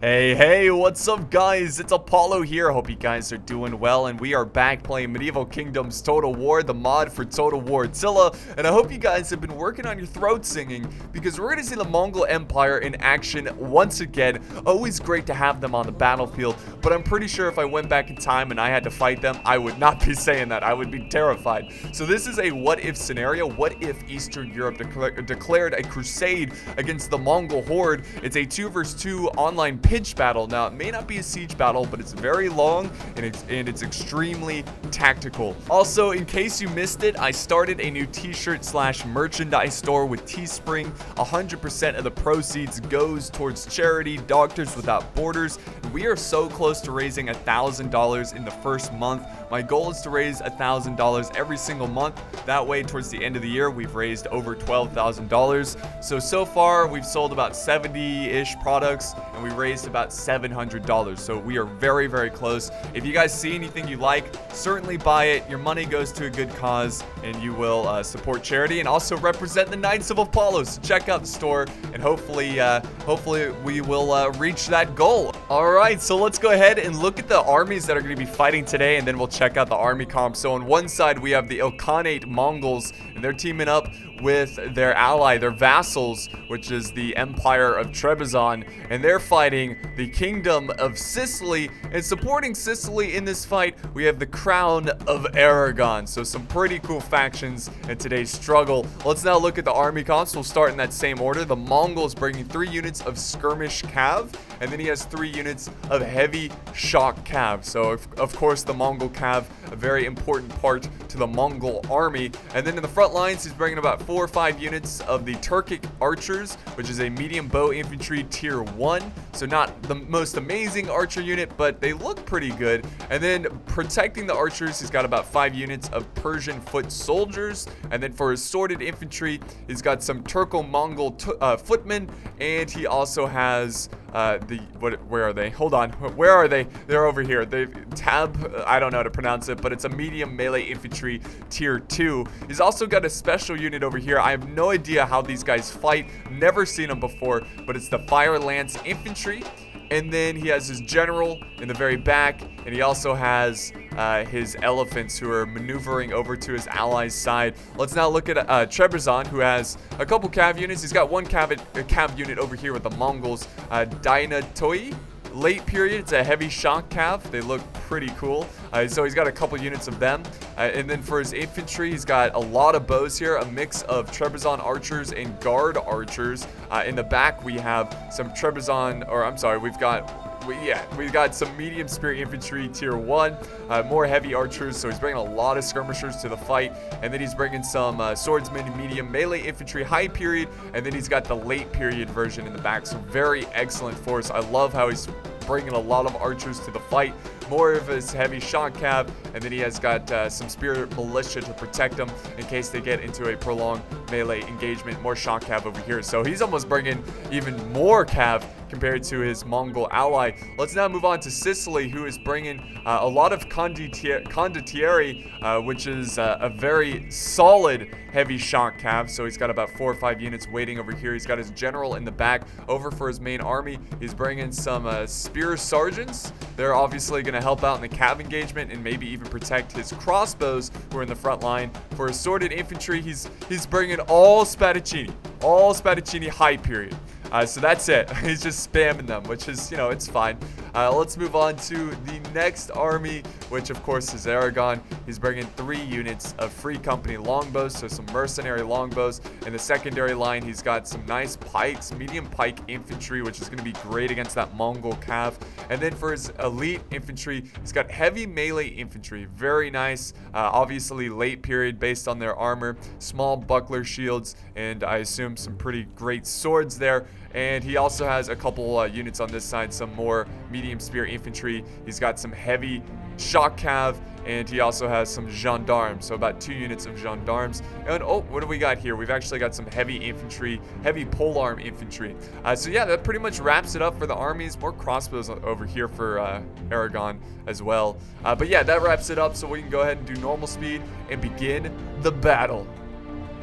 Hey, what's up guys? It's Apollo here. Hope you guys are doing well, and we are back playing Medieval Kingdoms Total War, the mod for Total War Attila, and I hope you guys have been working on your throat singing, because we're going to see the Mongol Empire in action once again. Always great to have them on the battlefield, but I'm pretty sure if I went back in time and I had to fight them, I would not be saying that. I would be terrified. So this is a what-if scenario. What if Eastern Europe declared a crusade against the Mongol Horde? It's a 2 vs 2 online pitch battle. Now, it may not be a siege battle, but it's very long and it's extremely tactical. Also, in case you missed it, I started a new t-shirt / merchandise store with Teespring. 100% of the proceeds goes towards charity, Doctors Without Borders. We are so close to raising $1,000 in the first month. My goal is to raise $1,000 every single month. That way, towards the end of the year, we've raised over $12,000. So far, we've sold about 70-ish products, and we raised about $700. So we are very, very close. If you guys see anything you like, certainly buy it. Your money goes to a good cause, and you will support charity and also represent the Knights of Apollo. So check out the store, and hopefully we will reach that goal. All right, so let's go ahead and look at the armies that are going to be fighting today, and then we'll check out the army comp. So on one side, we have the Ilkhanate Mongols, and they're teaming up with their ally, their vassals, which is the Empire of Trebizond, and they're fighting the Kingdom of Sicily. And supporting Sicily in this fight, we have the Crown of Aragon. So some pretty cool factions in today's struggle. Let's now look at the army comps. We'll start in that same order. The Mongols bringing 3 units of skirmish cav, and then he has 3 units of heavy shock cav. So of course the Mongol cav, a very important part to the Mongol army. And then in the front lines, he's bringing about 4 or 5 units of the Turkic archers, which is a medium bow infantry tier 1. So not the most amazing archer unit, but they look pretty good. And then protecting the archers, he's got about 5 units of Persian foot soldiers. And then for his sworded infantry, he's got some Turco-Mongol footmen, and he also has where are they? Hold on. Where are they? They're over here. I don't know how to pronounce it, but it's a medium melee infantry tier 2. He's also got a special unit over here. I have no idea how these guys fight. Never seen them before, but it's the Fire Lance infantry. And then he has his general in the very back, and he also has his elephants who are maneuvering over to his allies' side. Let's now look at Trebizond, who has a couple cav units. He's got one cav unit over here with the Mongols. Dynatoi. Late period, it's a heavy shock cav. They look pretty cool. So he's got a couple units of them. And then for his infantry, he's got a lot of bows here, a mix of Trebizond archers and guard archers. In the back, we have some Trebizond, or I'm sorry, we've got some medium spear infantry tier 1, more heavy archers, so he's bringing a lot of skirmishers to the fight. And then he's bringing some swordsmen, medium melee infantry, high period, and then he's got the late period version in the back. So very excellent force. I love how he's bringing a lot of archers to the fight, more of his heavy shock cav, and then he has got some spear militia to protect them in case they get into a prolonged melee engagement. More shock cav over here, so he's almost bringing even more cav compared to his Mongol ally. Let's now move on to Sicily, who is bringing a lot of condottieri, which is a very solid heavy shock cav. So he's got about 4 or 5 units waiting over here. He's got his general in the back. Over for his main army, he's bringing some spear sergeants. They're obviously going to help out in the cav engagement and maybe even protect his crossbows who are in the front line. For his sworded infantry, he's bringing all Spadaccini high period. So that's it. He's just spamming them, which is, it's fine. Let's move on to the next army, which of course is Aragon. He's bringing 3 units of Free Company longbows, so some mercenary longbows. In the secondary line, he's got some nice pikes, medium pike infantry, which is going to be great against that Mongol cav. And then for his elite infantry, he's got heavy melee infantry, very nice. Obviously late period based on their armor, small buckler shields, and I assume some pretty great swords there. And he also has a couple units on this side, some more medium spear infantry. He's got some heavy shock cav, and he also has some gendarmes, so about 2 units of gendarmes. And oh, what do we got here? We've actually got some heavy infantry, heavy polearm infantry. So yeah, that pretty much wraps it up for the armies. More crossbows over here for Aragon as well. But yeah, that wraps it up, so we can go ahead and do normal speed and begin the battle.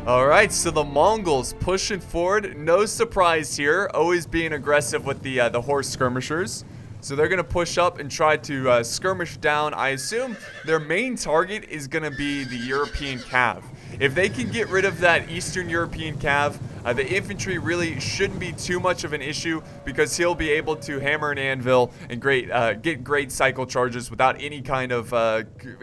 Alright, so the Mongols pushing forward. No surprise here. Always being aggressive with the horse skirmishers. So they're going to push up and try to skirmish down. I assume their main target is going to be the European Cav. If they can get rid of that Eastern European Cav, the infantry really shouldn't be too much of an issue because he'll be able to hammer an anvil and get great cycle charges without any kind of,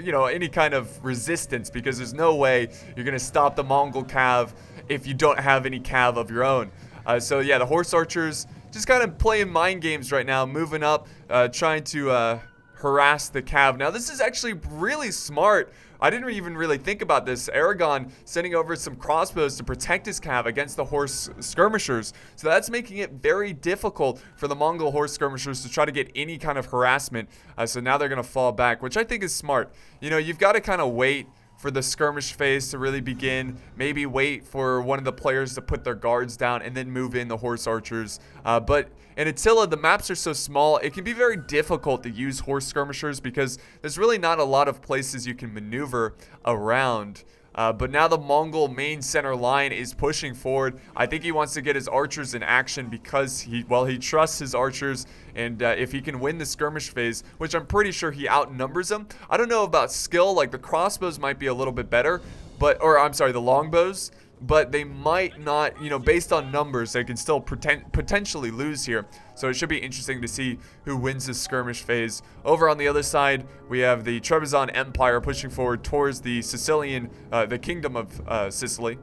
any kind of resistance, because there's no way you're going to stop the Mongol Cav if you don't have any Cav of your own. So yeah, the horse archers just kind of playing mind games right now, moving up, trying to harass the Cav. Now this is actually really smart. I didn't even really think about this. Aragon sending over some crossbows to protect his Cav against the horse skirmishers. So that's making it very difficult for the Mongol horse skirmishers to try to get any kind of harassment. So now they're going to fall back, which I think is smart. You know, you've got to kind of wait for the skirmish phase to really begin. Maybe wait for one of the players to put their guards down and then move in the horse archers. But in Attila, the maps are so small, it can be very difficult to use horse skirmishers because there's really not a lot of places you can maneuver around. But now the Mongol main center line is pushing forward. I think he wants to get his archers in action because he trusts his archers. And if he can win the skirmish phase, which I'm pretty sure he outnumbers them. I don't know about skill, like the crossbows might be a little bit better, the longbows. But they might not, based on numbers, they can still potentially lose here. So it should be interesting to see who wins this skirmish phase. Over on the other side, we have the Trebizond Empire pushing forward towards the the kingdom of Sicily.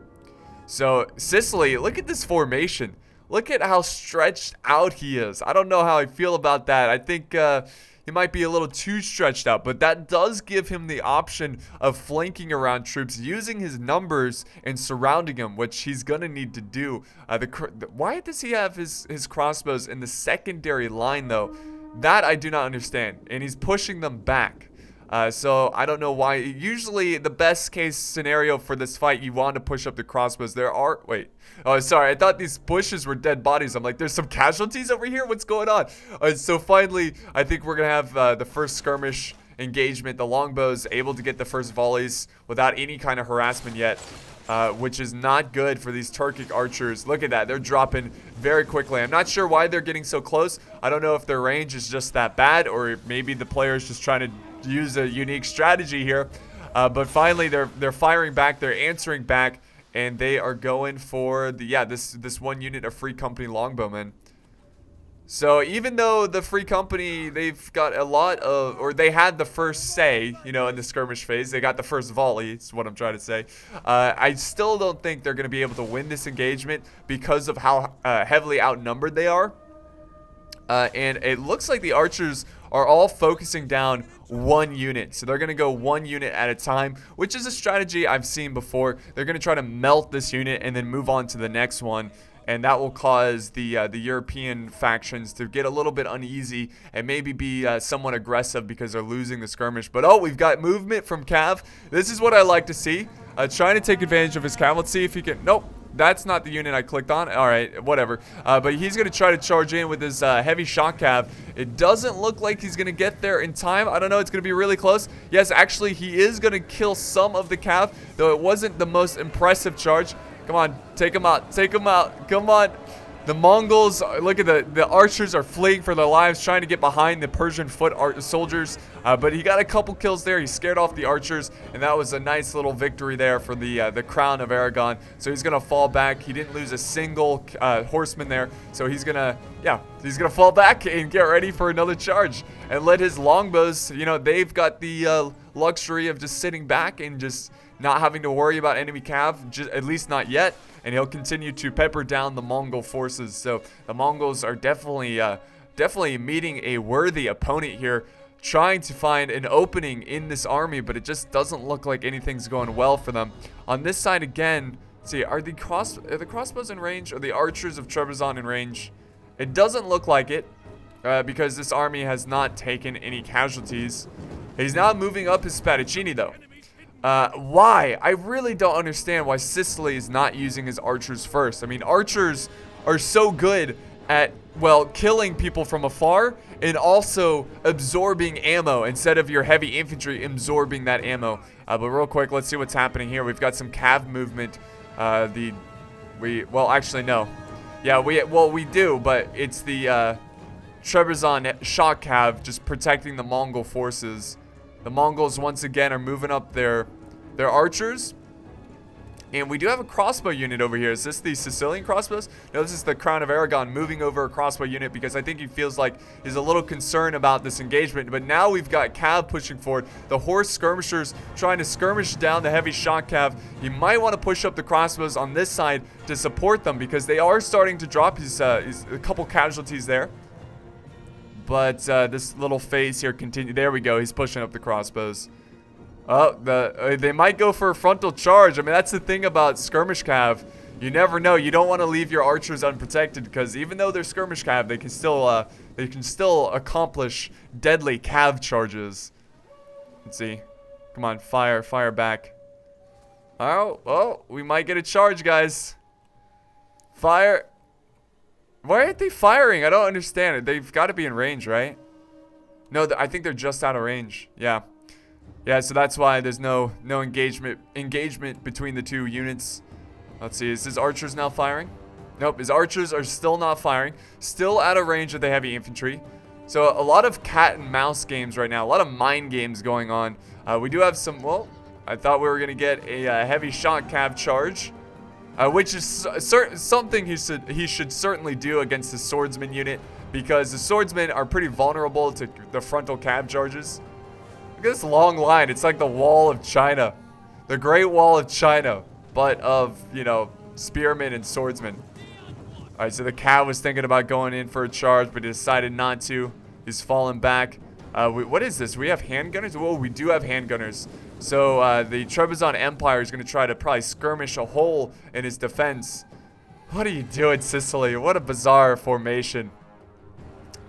So Sicily, look at this formation. Look at how stretched out he is. I don't know how I feel about that. I think he might be a little too stretched out, but that does give him the option of flanking around troops, using his numbers and surrounding them, which he's going to need to do. Why does he have his crossbows in the secondary line, though? That I do not understand, and he's pushing them back. So I don't know why. Usually the best case scenario for this fight, you want to push up the crossbows. Oh, sorry. I thought these bushes were dead bodies. I'm like, there's some casualties over here? What's going on? So finally, I think we're going to have the first skirmish engagement. The longbows able to get the first volleys without any kind of harassment yet, which is not good for these Turkic archers. Look at that. They're dropping very quickly. I'm not sure why they're getting so close. I don't know if their range is just that bad, or maybe the player's just trying to use a unique strategy here. But finally, they're firing back. They're answering back. And they are going for this one unit of Free Company longbowmen. So even though the Free Company, they've got a lot of, or they had the first say, in the skirmish phase. They got the first volley, is what I'm trying to say. I still don't think they're going to be able to win this engagement because of how heavily outnumbered they are. And it looks like the archers are all focusing down one unit. So they're going to go one unit at a time, which is a strategy I've seen before. They're going to try to melt this unit and then move on to the next one. And that will cause the European factions to get a little bit uneasy and maybe be somewhat aggressive because they're losing the skirmish. But we've got movement from Cav. This is what I like to see. Trying to take advantage of his Cav. Let's see if he can. Nope. That's not the unit I clicked on. Alright, whatever. But he's going to try to charge in with his heavy shock cav. It doesn't look like he's going to get there in time. I don't know. It's going to be really close. Yes, actually, he is going to kill some of the cav, though it wasn't the most impressive charge. Come on. Take him out. Take him out. Come on. The Mongols, look at the archers are fleeing for their lives, trying to get behind the Persian foot soldiers. But he got a couple kills there. He scared off the archers, and that was a nice little victory there for the crown of Aragon. So he's gonna fall back. He didn't lose a single horseman there, so he's gonna fall back and get ready for another charge and let his longbows. They've got the luxury of just sitting back and just not having to worry about enemy cav, at least not yet. And he'll continue to pepper down the Mongol forces. So the Mongols are definitely meeting a worthy opponent here, trying to find an opening in this army, but it just doesn't look like anything's going well for them. On this side again, see, are the crossbows in range? Or the archers of Trebizond in range? It doesn't look like it, because this army has not taken any casualties. He's now moving up his Spadaccini though. Why? I really don't understand why Sicily is not using his archers first. I mean, archers are so good at, well, killing people from afar and also absorbing ammo instead of your heavy infantry absorbing that ammo. But real quick, let's see what's happening here. We've got some cav movement Well, actually, no. Yeah, we do, but it's the Trebizond shock cav just protecting the Mongol forces. The Mongols once again are moving up their archers. And we do have a crossbow unit over here. Is this the Sicilian crossbows? No, this is the Crown of Aragon moving over a crossbow unit because I think he feels like he's a little concerned about this engagement. But now we've got cav pushing forward. The horse skirmishers trying to skirmish down the heavy shock cav. He might want to push up the crossbows on this side to support them because they are starting to drop his a couple casualties there. But this little phase here continue. There we go. He's pushing up the crossbows. Oh, they might go for a frontal charge. I mean, that's the thing about skirmish cav. You never know. You don't want to leave your archers unprotected because even though they're skirmish cav, they can still accomplish deadly cav charges. Let's see. Come on, fire back. Oh, we might get a charge, guys. Fire. Why aren't they firing? I don't understand it. They've got to be in range, right? No, I think they're just out of range. Yeah. Yeah, so that's why there's no engagement between the two units. Let's see, is his archers now firing? Nope, his archers are still not firing. Still out of range of the heavy infantry. So a lot of cat and mouse games right now. A lot of mind games going on. We do have some, well, I thought we were going to get a heavy shock cav charge. Which is something he should certainly do against the swordsman unit. Because the swordsmen are pretty vulnerable to the frontal cav charges. Look at this long line. It's like the Wall of China. The Great Wall of China. But of, you know, spearmen and swordsmen. Alright, so the cav was thinking about going in for a charge, but he decided not to. He's fallen back. What is this? We have handgunners? Whoa, we do have handgunners. So, the Trebizond Empire is going to try to probably skirmish a hole in his defense. What are you doing, Sicily? What a bizarre formation.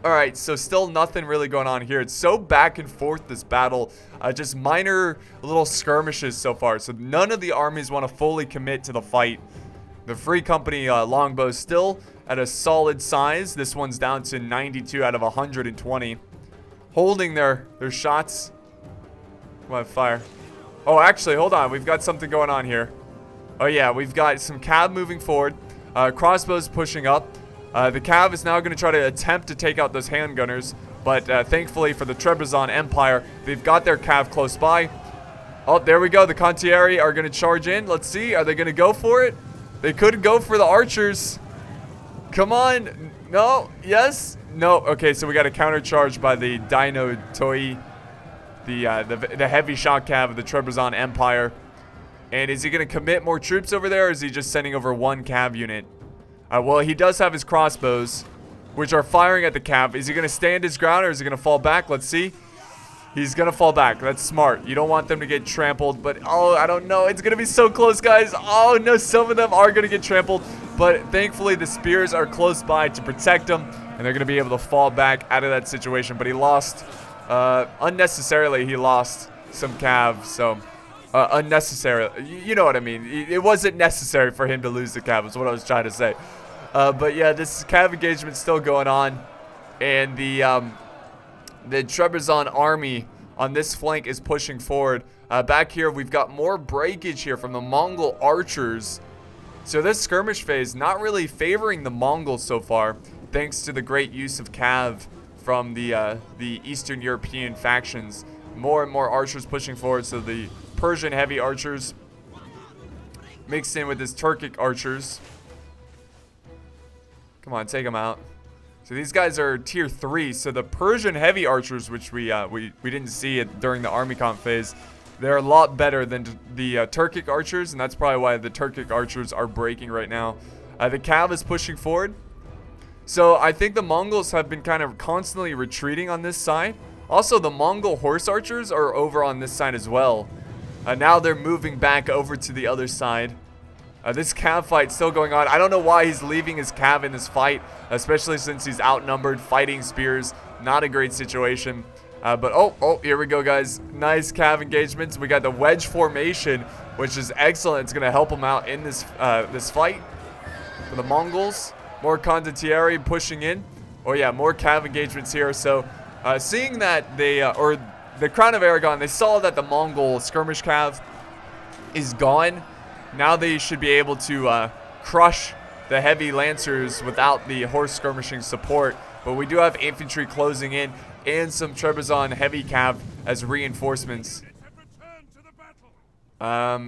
Alright, so still nothing really going on here. It's so back and forth, this battle. Just minor little skirmishes so far. So none of the armies want to fully commit to the fight. The Free Company longbow still at a solid size. This one's down to 92 out of 120. Holding their shots. Come on, fire. Oh, actually, hold on. We've got something going on here. Oh, yeah, we've got some cav moving forward. Crossbows pushing up. The cav is now going to try to attempt to take out those handgunners, but thankfully for the Trebizond Empire, they've got their cav close by. Oh, there we go. The Cantieri are going to charge in. Let's see. Are they going to go for it? They could go for the archers. Come on. No. Yes. No. Okay, so we got a counter charge by the Dino Toi, the heavy shock cav of the Trebizond Empire. And is he going to commit more troops over there, or is he just sending over one cav unit? Well, he does have his crossbows, which are firing at the cav. Is he going to stand his ground, or is he going to fall back? Let's see. He's going to fall back. That's smart. You don't want them to get trampled, but, oh, I don't know. It's going to be so close, guys. Oh, no, some of them are going to get trampled, but thankfully the spears are close by to protect them, and they're going to be able to fall back out of that situation. But he lost, unnecessarily, he lost some cav, so... unnecessarily. You know what I mean. It wasn't necessary for him to lose the cav, is what I was trying to say. But yeah, this cav engagement still going on, and the Trebizond army on this flank is pushing forward. Back here, we've got more breakage here from the Mongol archers. So this skirmish phase not really favoring the Mongols so far, thanks to the great use of cav from the Eastern European factions. More and more archers pushing forward, so the Persian heavy archers mixed in with his Turkic archers. Come on, take them out. So these guys are tier 3. So the Persian heavy archers, which we didn't see it during the army comp phase, they're a lot better than the Turkic archers, and that's probably why the Turkic archers are breaking right now. The cav is pushing forward. So I think the Mongols have been kind of constantly retreating on this side. Also, the Mongol horse archers are over on this side as well. Now they're moving back over to the other side. This cav fight's still going on. I don't know why he's leaving his cav in this fight, especially since he's outnumbered, fighting spears. Not a great situation. But oh, here we go, guys. Nice cav engagements. We got the wedge formation, which is excellent. It's going to help him out in this this fight. For the Mongols, more condottieri pushing in. Oh yeah, more cav engagements here. So seeing that they, or the Crown of Aragon, they saw that the Mongol skirmish cav is gone. Now they should be able to crush the heavy lancers without the horse skirmishing support. But we do have infantry closing in and some Trebizond heavy cav as reinforcements.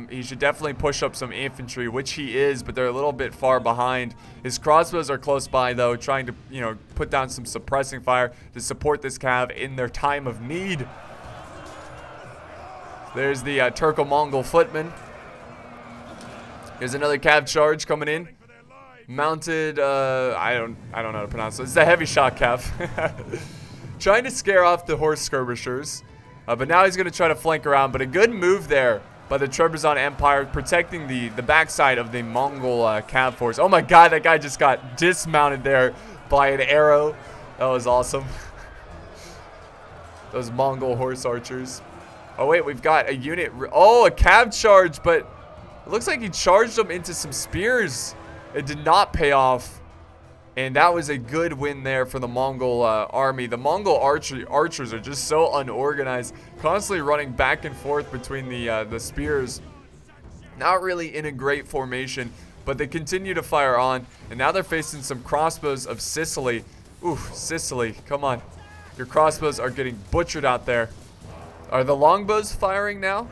He should definitely push up some infantry, which he is, but they're a little bit far behind. His crossbows are close by, though, trying to, you know, put down some suppressing fire to support this cav in their time of need. There's the Turco-Mongol footman. Here's another cav charge coming in. Mounted, I don't know how to pronounce it. It's the heavy shot cav. Trying to scare off the horse skirmishers. But now he's going to try to flank around. But a good move there by the Trebizond Empire, protecting the backside of the Mongol cav force. Oh my god, that guy just got dismounted there by an arrow. That was awesome. Those Mongol horse archers. Oh wait, we've got a unit. Oh, a cav charge, but it looks like he charged them into some spears. It did not pay off. And that was a good win there for the Mongol army. The Mongol archers are just so unorganized, constantly running back and forth between the spears. Not really in a great formation, but they continue to fire on. And now they're facing some crossbows of Sicily. Oof, Sicily, come on. Your crossbows are getting butchered out there. Are the longbows firing now?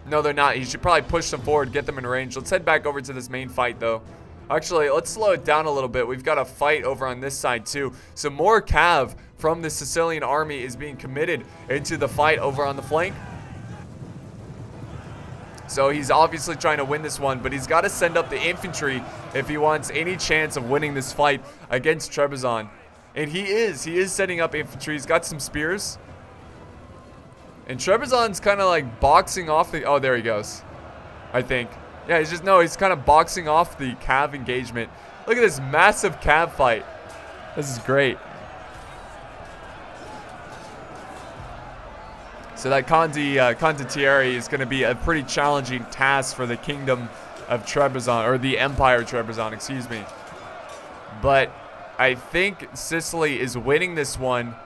No, they're not. You should probably push them forward, get them in range. Let's head back over to this main fight, though. Actually, let's slow it down a little bit. We've got a fight over on this side, too. So more cav from the Sicilian army is being committed into the fight over on the flank. So he's obviously trying to win this one, but he's got to send up the infantry if he wants any chance of winning this fight against Trebizond. And he is setting up infantry. He's got some spears. And Trebizond's kind of like boxing off the... Oh, there he goes. I think. Yeah, he's kind of boxing off the cav engagement. Look at this massive cav fight. This is great. So that condottieri is going to be a pretty challenging task for the Kingdom of Trebizond, or the Empire of Trebizond, excuse me. But I think Sicily is winning this one.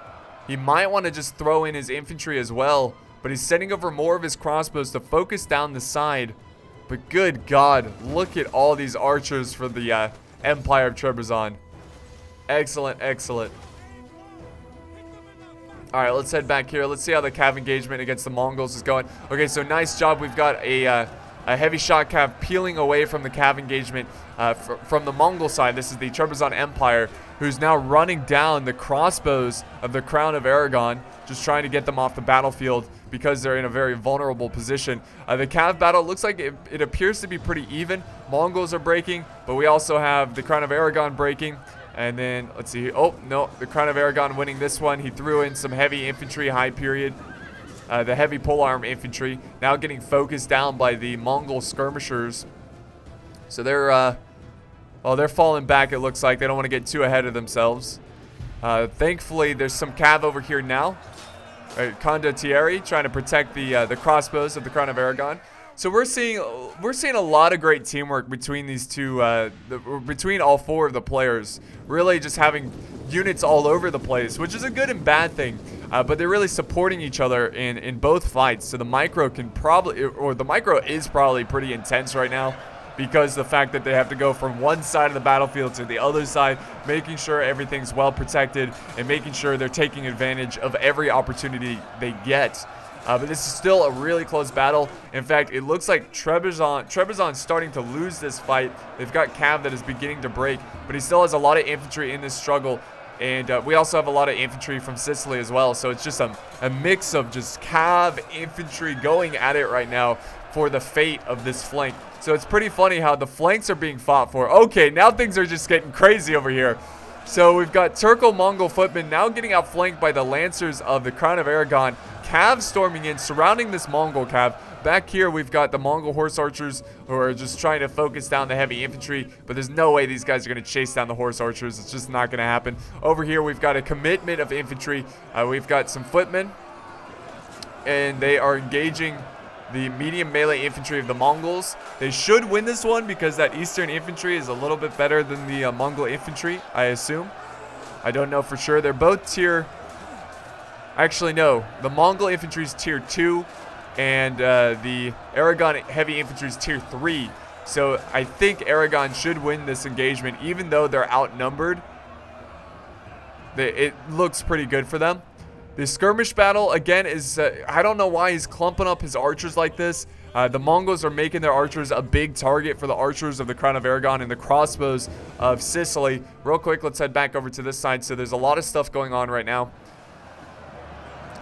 He might want to just throw in his infantry as well, but he's sending over more of his crossbows to focus down the side. But good God, look at all these archers for the Empire of Trebizond. Excellent, excellent. All right, let's head back here. Let's see how the cav engagement against the Mongols is going. Okay, so nice job. We've got a heavy shot cav peeling away from the cav engagement from the Mongol side. This is the Trebizond Empire, who's now running down the crossbows of the Crown of Aragon, just trying to get them off the battlefield because they're in a very vulnerable position. The cav battle looks like it appears to be pretty even. Mongols are breaking, but we also have the Crown of Aragon breaking. And then, let's see. Oh, no, the Crown of Aragon winning this one. He threw in some heavy infantry, high period. The heavy polearm infantry now getting focused down by the Mongol skirmishers. So they're, well, they're falling back, it looks like. They don't want to get too ahead of themselves. Thankfully, there's some cav over here now. Condottieri trying to protect the crossbows of the Crown of Aragon. So we're seeing a lot of great teamwork between these two, between all four of the players. Really just having units all over the place, which is a good and bad thing. But they're really supporting each other in both fights. So the micro can probably, or the micro is probably pretty intense right now, because the fact that they have to go from one side of the battlefield to the other side, making sure everything's well protected and making sure they're taking advantage of every opportunity they get. But this is still a really close battle. In fact, it looks like Trebizond's starting to lose this fight. They've got cav that is beginning to break, but he still has a lot of infantry in this struggle. And we also have a lot of infantry from Sicily as well. So it's just a mix of just cav infantry going at it right now for the fate of this flank. So it's pretty funny how the flanks are being fought for. Okay, now things are just getting crazy over here. So we've got Turco-Mongol footmen now getting outflanked by the Lancers of the Crown of Aragon. Cav storming in, surrounding this Mongol cav. Back here, we've got the Mongol horse archers who are just trying to focus down the heavy infantry, but there's no way these guys are going to chase down the horse archers. It's just not going to happen. Over here, we've got a commitment of infantry. We've got some footmen, and they are engaging the medium melee infantry of the Mongols. They should win this one because that Eastern infantry is a little bit better than the Mongol infantry, I assume. I don't know for sure. They're both tier... Actually, no. The Mongol infantry is tier 2, and the Aragon heavy infantry is tier 3. So I think Aragon should win this engagement, even though they're outnumbered. It looks pretty good for them. The skirmish battle, again, is... I don't know why he's clumping up his archers like this. The Mongols are making their archers a big target for the archers of the Crown of Aragon and the crossbows of Sicily. Real quick, let's head back over to this side. So there's a lot of stuff going on right now.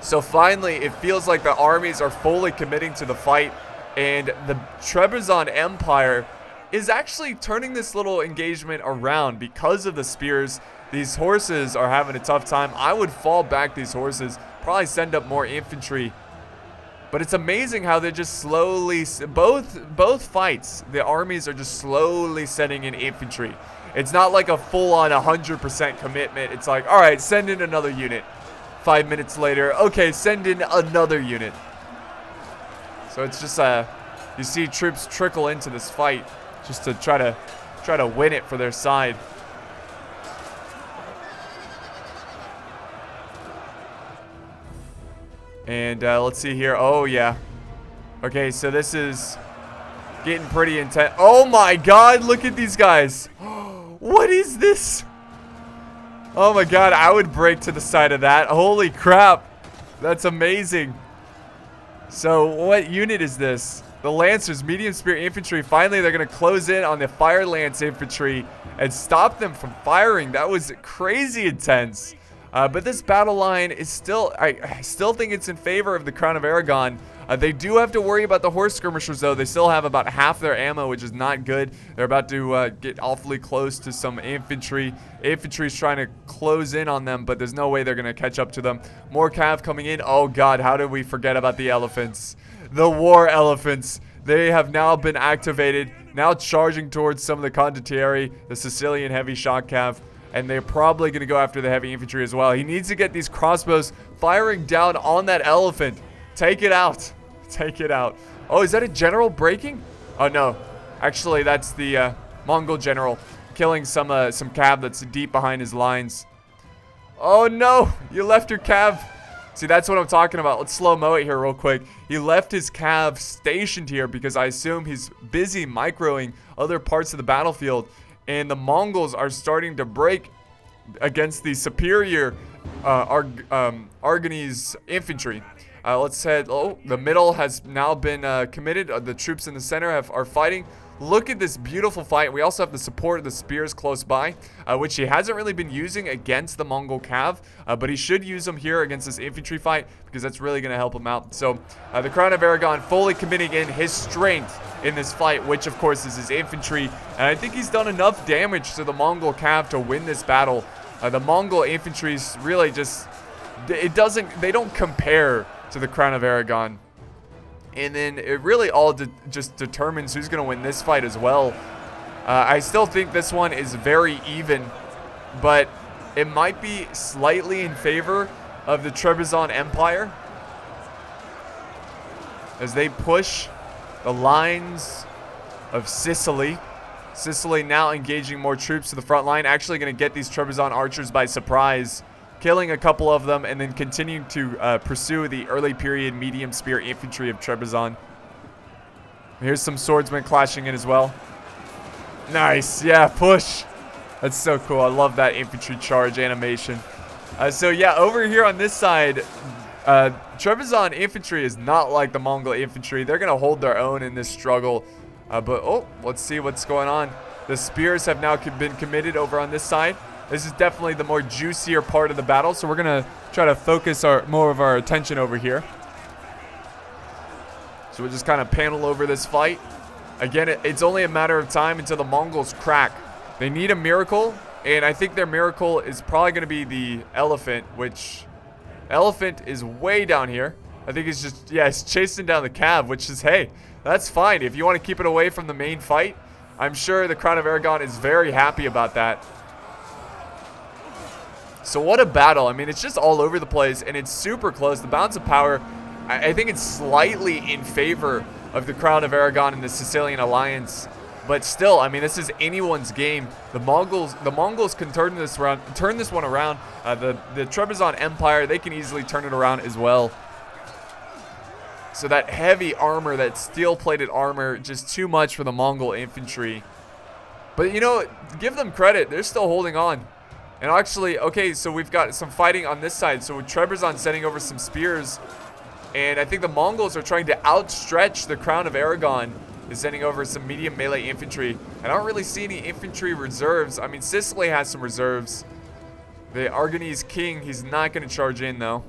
So finally, it feels like the armies are fully committing to the fight. And the Trebizond Empire is actually turning this little engagement around because of the spears. These horses are having a tough time. I would fall back these horses, probably send up more infantry. But it's amazing how they're just slowly, both fights, the armies are just slowly sending in infantry. It's not like a full-on 100% commitment. It's like, all right, send in another unit. 5 minutes later, okay, send in another unit. So it's just, you see troops trickle into this fight just to try to win it for their side. And let's see here. Oh, yeah. Okay, so this is getting pretty intense. Oh, my God. Look at these guys. What is this? Oh, my God. I would break to the side of that. Holy crap. That's amazing. So, what unit is this? The Lancers, medium spear infantry. Finally, they're going to close in on the fire lance infantry and stop them from firing. That was crazy intense. But this battle line is still, I still think it's in favor of the Crown of Aragon. They do have to worry about the horse skirmishers, though. They still have about half their ammo, which is not good. They're about to get awfully close to some infantry. Infantry's trying to close in on them, but there's no way they're going to catch up to them. More cav coming in. Oh, God, how did we forget about the elephants? The war elephants. They have now been activated, now charging towards some of the condottieri, the Sicilian heavy shock cav. And they're probably going to go after the heavy infantry as well. He needs to get these crossbows firing down on that elephant. Take it out. Take it out. Oh, is that a general breaking? Oh, no. Actually, that's the Mongol general killing some cav that's deep behind his lines. Oh, no. You left your cav. See, that's what I'm talking about. Let's slow-mo it here real quick. He left his cav stationed here because I assume he's busy microing other parts of the battlefield. And the Mongols are starting to break against the superior Aragonese infantry. Let's head. Oh, the middle has now been committed. The troops in the center are fighting. Look at this beautiful fight. We also have the support of the spears close by, which he hasn't really been using against the Mongol cav, but he should use them here against this infantry fight because that's really going to help him out. So the Crown of Aragon fully committing in his strength in this fight, which of course is his infantry, and I think he's done enough damage to the Mongol cav to win this battle. The Mongol infantry's really just, they don't compare to the Crown of Aragon. And then it really all just determines who's going to win this fight as well. I still think this one is very even, but it might be slightly in favor of the Trebizond Empire as they push the lines of Sicily. Sicily now engaging more troops to the front line, actually going to get these Trebizond archers by surprise, killing a couple of them, and then continuing to pursue the early period medium spear infantry of Trebizond. Here's some swordsmen clashing in as well. Nice, yeah, push. That's so cool. I love that infantry charge animation. So yeah, over here on this side, Trebizond infantry is not like the Mongol infantry. They're going to hold their own in this struggle. But, oh, let's see what's going on. The spears have now been committed over on this side. This is definitely the more juicier part of the battle, so we're going to try to focus more of our attention over here. So we'll just kind of panel over this fight. Again, it's only a matter of time until the Mongols crack. They need a miracle, and I think their miracle is probably going to be the elephant, which elephant is way down here. I think it's just, yeah, it's chasing down the cav, which is, hey, that's fine. If you want to keep it away from the main fight, I'm sure the Crown of Aragon is very happy about that. So what a battle. I mean, it's just all over the place, and it's super close. The balance of power, I think it's slightly in favor of the Crown of Aragon and the Sicilian alliance. But still, I mean, this is anyone's game. The Mongols can turn this one around. The Trebizond Empire, they can easily turn it around as well. So that heavy armor, that steel-plated armor, just too much for the Mongol infantry. But, you know, give them credit. They're still holding on. And actually, okay, so we've got some fighting on this side. So with Trebizond sending over some spears. And I think the Mongols are trying to outstretch the Crown of Aragon. Is sending over some medium melee infantry. I don't really see any infantry reserves. I mean, Sicily has some reserves. The Aragonese king, he's not going to charge in, though.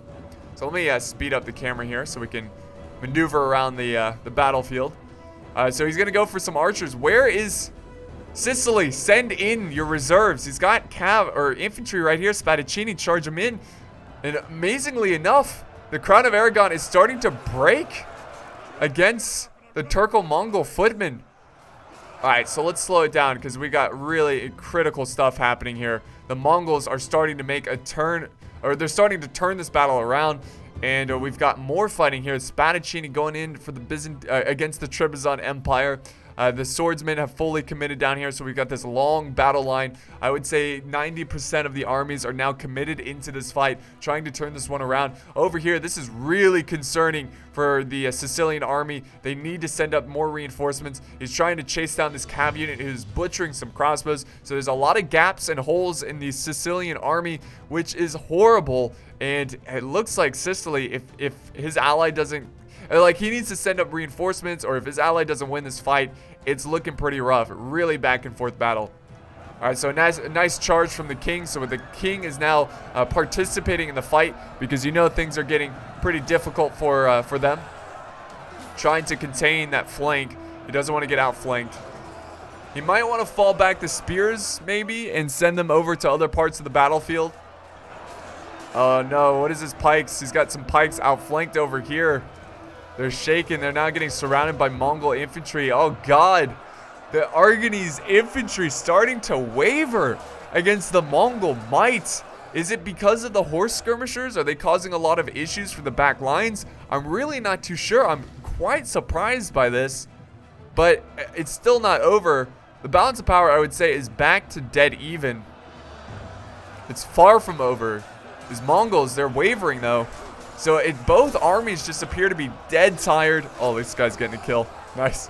So let me speed up the camera here so we can maneuver around the battlefield. So he's going to go for some archers. Where is Sicily? Send in your reserves. He's got infantry right here. Spadaccini, charge him in. And amazingly enough, the Crown of Aragon is starting to break against the Turco-Mongol footmen. Alright, so let's slow it down because we got really critical stuff happening here. The Mongols are starting to make a turn, or they're starting to turn this battle around. And we've got more fighting here. Spadaccini going in for the against the Trebizond Empire. The swordsmen have fully committed down here, so we've got this long battle line. I would say 90% of the armies are now committed into this fight, trying to turn this one around. Over here, this is really concerning for the Sicilian army. They need to send up more reinforcements. He's trying to chase down this cav unit who's butchering some crossbows. So there's a lot of gaps and holes in the Sicilian army, which is horrible. And it looks like Sicily, if his ally doesn't... Like, he needs to send up reinforcements, or if his ally doesn't win this fight, it's looking pretty rough. Really back and forth battle. All right, so a nice charge from the king. So the king is now participating in the fight because you know things are getting pretty difficult for them. Trying to contain that flank. He doesn't want to get outflanked. He might want to fall back the spears, maybe, and send them over to other parts of the battlefield. Oh, no. What is his pikes? He's got some pikes outflanked over here. They're shaking. They're now getting surrounded by Mongol infantry. Oh, God. The Aragonese infantry starting to waver against the Mongol might. Is it because of the horse skirmishers? Are they causing a lot of issues for the back lines? I'm really not too sure. I'm quite surprised by this. But it's still not over. The balance of power, I would say, is back to dead even. It's far from over. These Mongols, they're wavering, though. So both armies just appear to be dead tired. Oh, this guy's getting a kill. Nice.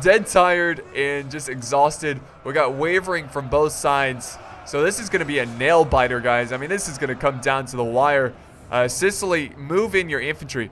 Dead tired and just exhausted. We got wavering from both sides. So this is going to be a nail biter, guys. I mean, this is going to come down to the wire. Sicily, move in your infantry.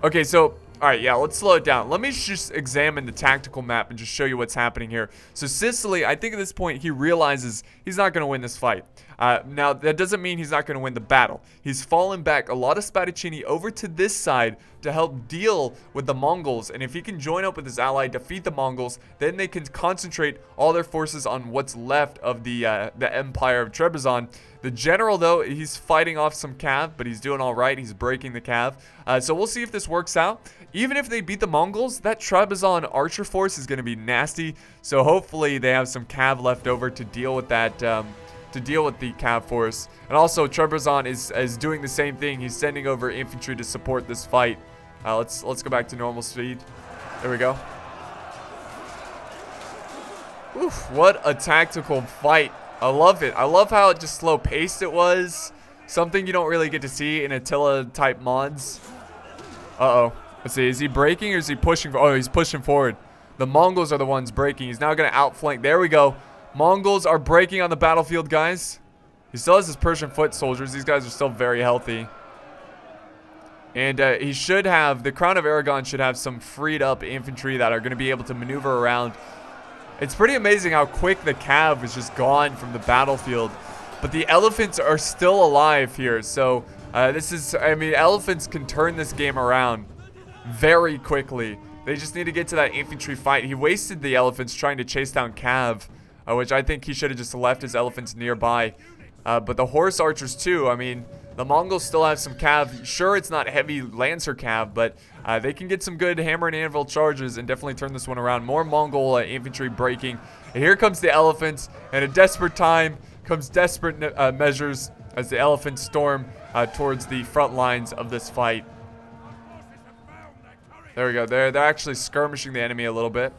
Okay, so, all right, yeah, let's slow it down. Let me just examine the tactical map and just show you what's happening here. So Sicily, I think at this point, he realizes he's not going to win this fight. Now, that doesn't mean he's not going to win the battle. He's fallen back a lot of Spadaccini over to this side to help deal with the Mongols. And if he can join up with his ally, defeat the Mongols, then they can concentrate all their forces on what's left of the Empire of Trebizond. The general, though, he's fighting off some cav, but he's doing all right. He's breaking the cav. So we'll see if this works out. Even if they beat the Mongols, that Trebizond archer force is going to be nasty. So hopefully they have some cav left over to deal with that... to deal with the cav force. And also Trebizond is doing the same thing. He's sending over infantry to support this fight. Let's go back to normal speed. There we go. Oof, what a tactical fight. I love it. I love how just slow paced it was. Something you don't really get to see in Attila type mods. Uh-oh. Let's see, is he breaking or is he pushing? Oh, he's pushing forward. The Mongols are the ones breaking. He's now going to outflank. There we go. Mongols are breaking on the battlefield, guys. He still has his Persian foot soldiers. These guys are still very healthy. And he should have, the Crown of Aragon should have some freed up infantry that are going to be able to maneuver around. It's pretty amazing how quick the cav is just gone from the battlefield. But the elephants are still alive here. So this is, I mean, elephants can turn this game around very quickly. They just need to get to that infantry fight. He wasted the elephants trying to chase down cav. Which I think he should have just left his elephants nearby. But the horse archers too, I mean, the Mongols still have some cav. Sure, it's not heavy lancer cav, but they can get some good hammer and anvil charges and definitely turn this one around. More Mongol infantry breaking. And here comes the elephants. And at a desperate time comes desperate measures as the elephants storm towards the front lines of this fight. There we go. They're actually skirmishing the enemy a little bit.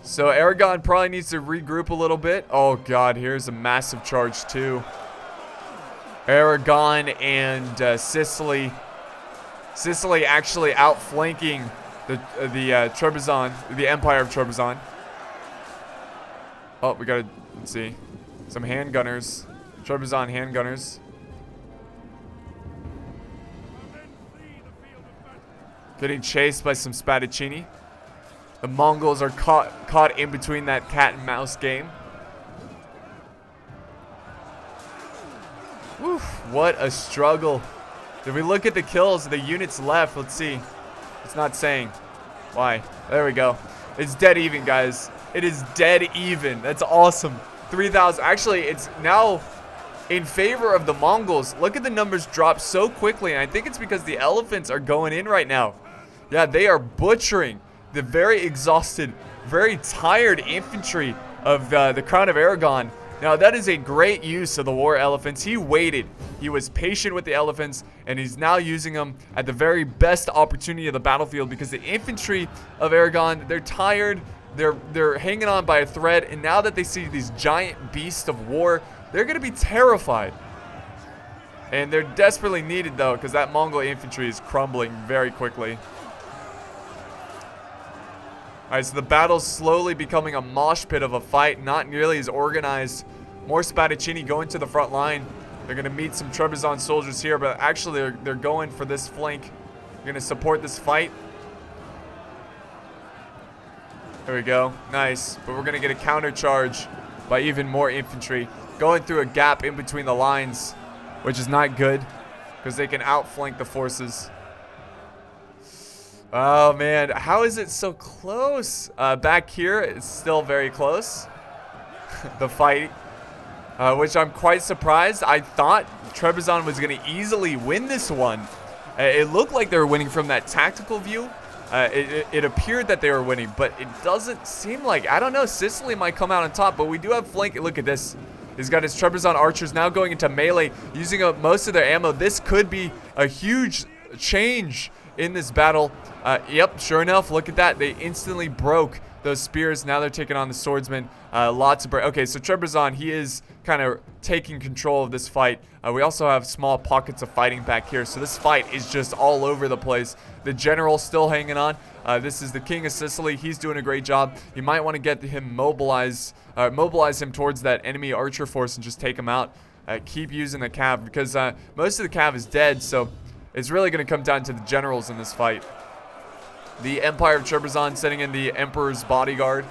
So Aragon probably needs to regroup a little bit. Oh, God, here's a massive charge, too. Aragon and Sicily Sicily actually outflanking the Trebizond, the Empire of Trebizond. Oh, we gotta, let's see, some handgunners, Trebizond handgunners. Getting chased by some Spadaccini. The Mongols are caught in between that cat and mouse game. Whew, what a struggle. If we look at the kills, the units left, let's see. It's not saying. Why? There we go. It's dead even, guys. It is dead even. That's awesome. 3,000. Actually, it's now in favor of the Mongols. Look at the numbers drop so quickly, and I think it's because the elephants are going in right now. Yeah, they are butchering the very exhausted, very tired infantry of the Crown of Aragon. Now, that is a great use of the war elephants. He waited. He was patient with the elephants, and he's now using them at the very best opportunity of the battlefield, because the infantry of Aragon, they're tired. They're hanging on by a thread, and now that they see these giant beasts of war, they're going to be terrified. And they're desperately needed, though, because that Mongol infantry is crumbling very quickly. Alright, so the battle's slowly becoming a mosh pit of a fight, not nearly as organized. More Spadaccini going to the front line. They're going to meet some Trebizond soldiers here, but actually they're going for this flank. They're going to support this fight. There we go. Nice. But we're going to get a counter charge by even more infantry. Going through a gap in between the lines, which is not good, because they can outflank the forces. Oh, man. How is it so close? Back here, it's still very close. The fight. Which I'm quite surprised. I thought Trebizond was going to easily win this one. It looked like they were winning from that tactical view. It appeared that they were winning, but it doesn't seem like. I don't know. Sicily might come out on top, but we do have flank. Look at this. He's got his Trebizond archers now going into melee, using up most of their ammo. This could be a huge change in this battle. Yep, sure enough, look at that. They instantly broke those spears. Now they're taking on the swordsmen. Lots of okay, so Trebizond, he is kind of taking control of this fight. We also have small pockets of fighting back here, so this fight is just all over the place. The general's still hanging on. This is the king of Sicily. He's doing a great job. You might want to get him mobilize him towards that enemy archer force and just take him out. Keep using the cav, because most of the cav is dead, so it's really going to come down to the generals in this fight. The Empire of Trebizond sending in the Emperor's bodyguard.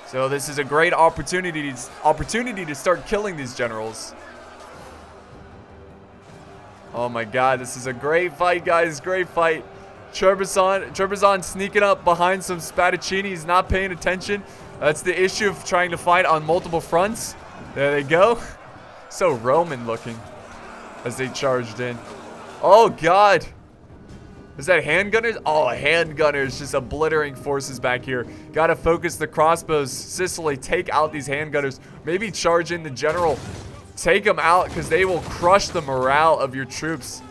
So this is a great opportunity to start killing these generals. Oh my god, this is a great fight, guys. Great fight. Trebizond sneaking up behind some Spadaccini. He's not paying attention. That's the issue of trying to fight on multiple fronts. There they go. So Roman looking as they charged in. Oh god. Is that handgunners? Oh, handgunners just obliterating forces back here. Gotta focus the crossbows. Sicily, take out these handgunners. Maybe charge in the general. Take them out, because they will crush the morale of your troops.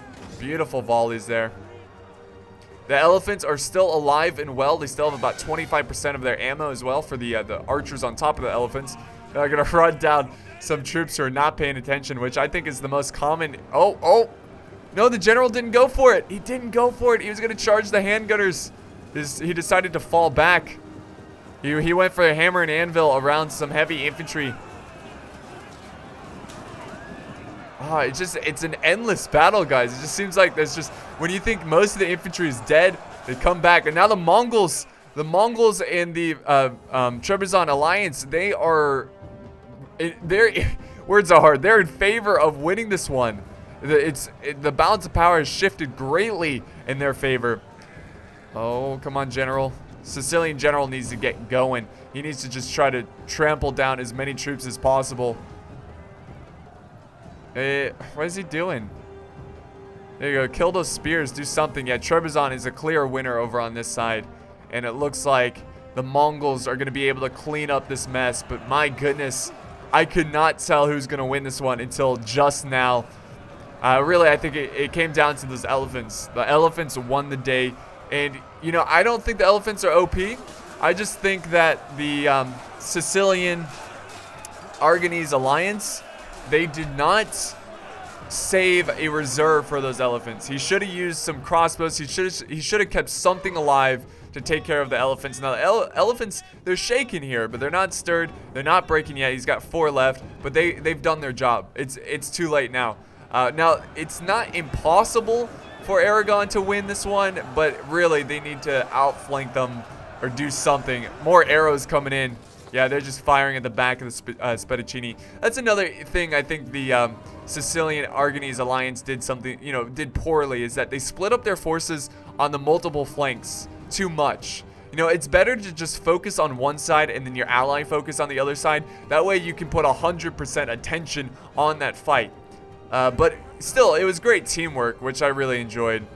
Beautiful volleys there. The elephants are still alive and well. They still have about 25% of their ammo as well for the archers on top of the elephants. They're gonna run down some troops who are not paying attention, which I think is the most common. Oh. No, the general didn't go for it. He didn't go for it. He was going to charge the handgunners. He decided to fall back. He went for a hammer and anvil around some heavy infantry. Oh, it's an endless battle, guys. It just seems like there's just, when you think most of the infantry is dead, they come back. And now the Mongols and the Trebizond alliance, words are hard. They're in favor of winning this one. The balance of power has shifted greatly in their favor. Oh, come on, general. Sicilian general needs to get going. He needs to just try to trample down as many troops as possible. What is he doing? There you go. Kill those spears. Do something. Yeah, Trebizond is a clear winner over on this side. And it looks like the Mongols are going to be able to clean up this mess. But my goodness, I could not tell who's going to win this one until just now. Really, I think it came down to those elephants. The elephants won the day. And, you know, I don't think the elephants are OP. I just think that the Sicilian Aragonese alliance, they did not save a reserve for those elephants. He should have used some crossbows. He should have kept something alive to take care of the elephants. Now the elephants, they're shaking here, but they're not stirred. They're not breaking yet. He's got 4 left, but they've done their job. It's too late now. Now it's not impossible for Aragon to win this one, but really they need to outflank them or do something. More arrows coming in. Yeah, they're just firing at the back of the Spadaccini. That's another thing I think the Sicilian Aragonese alliance did poorly, is that they split up their forces on the multiple flanks too much. It's better to just focus on one side and then your ally focus on the other side. That way you can put 100% attention on that fight. But still, it was great teamwork, which I really enjoyed.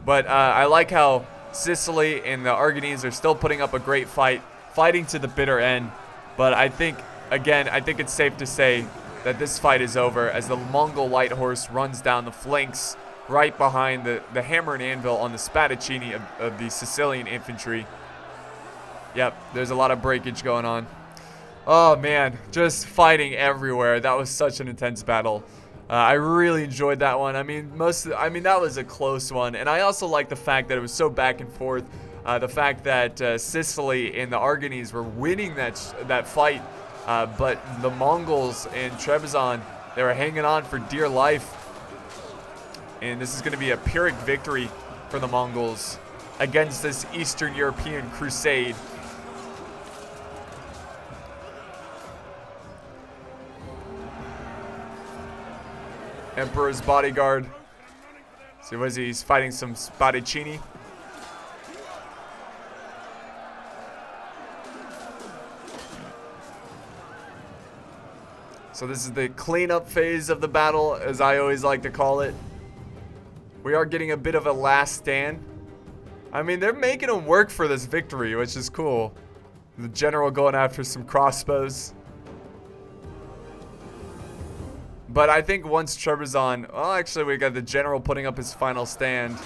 But I like how Sicily and the Aragonese are still putting up a great fight, fighting to the bitter end. But I think it's safe to say that this fight is over as the Mongol light horse runs down the flanks right behind the hammer and anvil on the Spadaccini of the Sicilian infantry. Yep, there's a lot of breakage going on. Oh man, just fighting everywhere. That was such an intense battle. I really enjoyed that one. I mean, that was a close one, and I also like the fact that it was so back and forth. The fact that Sicily and the Aragonese were winning that fight, but the Mongols in Trebizond, they were hanging on for dear life. And this is going to be a Pyrrhic victory for the Mongols against this Eastern European crusade. Emperor's bodyguard. See, what is he? He's fighting some Spadaccini. So this is the cleanup phase of the battle, as I always like to call it. We are getting a bit of a last stand. I mean, they're making them work for this victory, which is cool. The general going after some crossbows. But I think once Trebizond... Well, actually, we got the general putting up his final stand.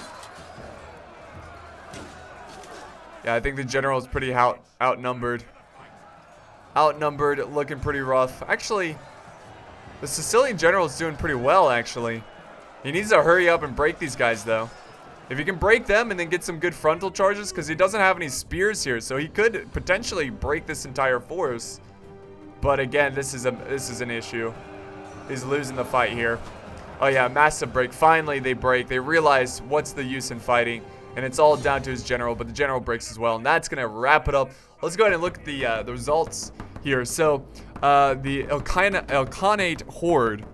Yeah, I think the general is pretty outnumbered. Outnumbered, looking pretty rough. Actually, the Sicilian general is doing pretty well, actually. He needs to hurry up and break these guys, though. If he can break them and then get some good frontal charges, because he doesn't have any spears here, so he could potentially break this entire force. But again, this is an issue. He's losing the fight here. Oh yeah, massive break. Finally, they break. They realize what's the use in fighting, and it's all down to his general. But the general breaks as well, and that's gonna wrap it up. Let's go ahead and look at the results here. So the Ilkhanate Horde.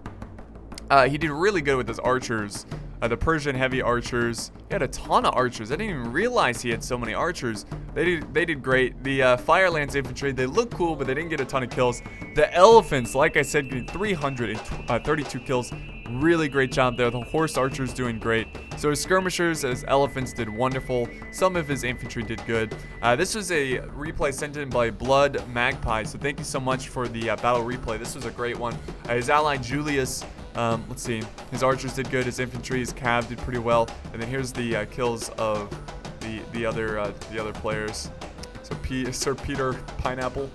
He did really good with his archers. The Persian heavy archers. He had a ton of archers. I didn't even realize he had so many archers. They did great. The Firelance infantry, they look cool, but they didn't get a ton of kills. The elephants, like I said, getting 332 kills. Really great job there. The horse archers doing great. So his skirmishers, his elephants did wonderful. Some of his infantry did good. This was a replay sent in by Blood Magpie. So thank you so much for the battle replay. This was a great one. His ally Julius. Let's see. His archers did good. His infantry, his cav did pretty well. And then here's the kills of the other players. So Sir Peter Pineapple.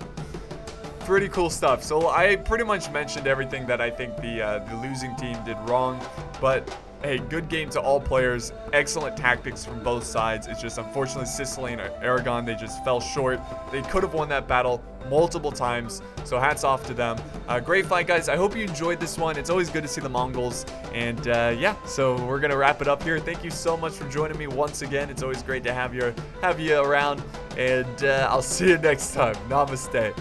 Pretty cool stuff. So I pretty much mentioned everything that I think the losing team did wrong. But hey, good game to all players. Excellent tactics from both sides. It's just unfortunately Sicily and Aragon, they just fell short. They could have won that battle multiple times. So hats off to them. Great fight, guys. I hope you enjoyed this one. It's always good to see the Mongols. And yeah, so we're gonna wrap it up here. Thank you so much for joining me once again. It's always great to have you around. And I'll see you next time. Namaste.